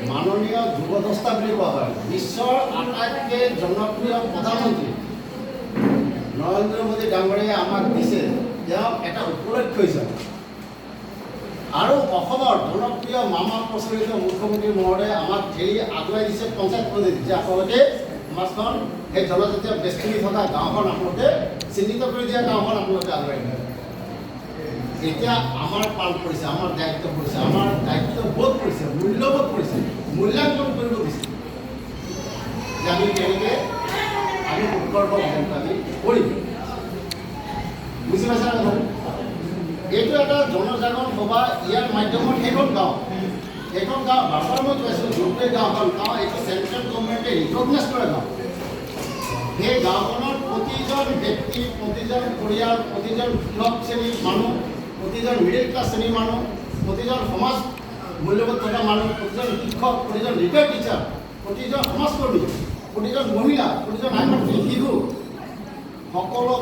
মাননীয় যুৱদ্ৰষ্টা বুলি কোৱা হয় বিশ্বৰ আটাইতকৈ জনপ্ৰিয় প্ৰধানমন্ত্ৰী নৰেন্দ্ৰ মোদী ডাঙৰীয়াই আমাক দিছে তেওঁক এটা উপলক্ষ্য হিচাপে আৰু অসমৰ জনপ্ৰিয় মামা প্ৰচলিত মুখ্যমন্ত্ৰী মহোদয়ে আমাক ঠেলি আগুৱাই দিছে পঞ্চায়ত পদ্ধতি যে আপোনালোকে সমাজখন সেই জনজাতীয় বেষ্টনী থকা গাঁওখন আপোনালোকে চিহ্নিত কৰি দিয়া গাঁওখন আপোনালোকে আগুৱাই দিয়ে এতিয়া আমাৰ পাল পৰিছে আমাৰ দায়িত্ববোধ পৰিছে মূল্যবোধ পৰিছে মূল্যাংকন কৰিব দিছে যে আমি কেনেকৈ আমি উৎকৰ্ষ আমি কৰিম বুজি পাইছা কথা এইটো এটা জনজাগৰণ সভা ইয়াৰ মাধ্যমত এইখন গাঁও বাৰবাৰ মই কৈছোঁ যোনটোৱে গাঁওখন এইটো চেণ্ট্ৰেল গভৰ্ণমেণ্টে ৰিকগনাইজ কৰে গাঁও সেই গাঁওখনত প্ৰতিজন ব্যক্তি প্ৰতিজন পৰিয়াল প্ৰতিজন কৃষক শ্ৰেণীৰ মানুহ প্ৰতিজন মিডিল ক্লাছ শ্ৰেণীৰ মানুহ প্ৰতিজন সমাজ মূল্যবোধ থকা মানুহ প্ৰতিজন শিক্ষক প্ৰতিজন ৰিটায়াৰ্ড টিচাৰ প্ৰতিজন সমাজকৰ্মী প্ৰতিজন মহিলা প্ৰতিজন আইনমন্ত্ৰী শিশু সকলো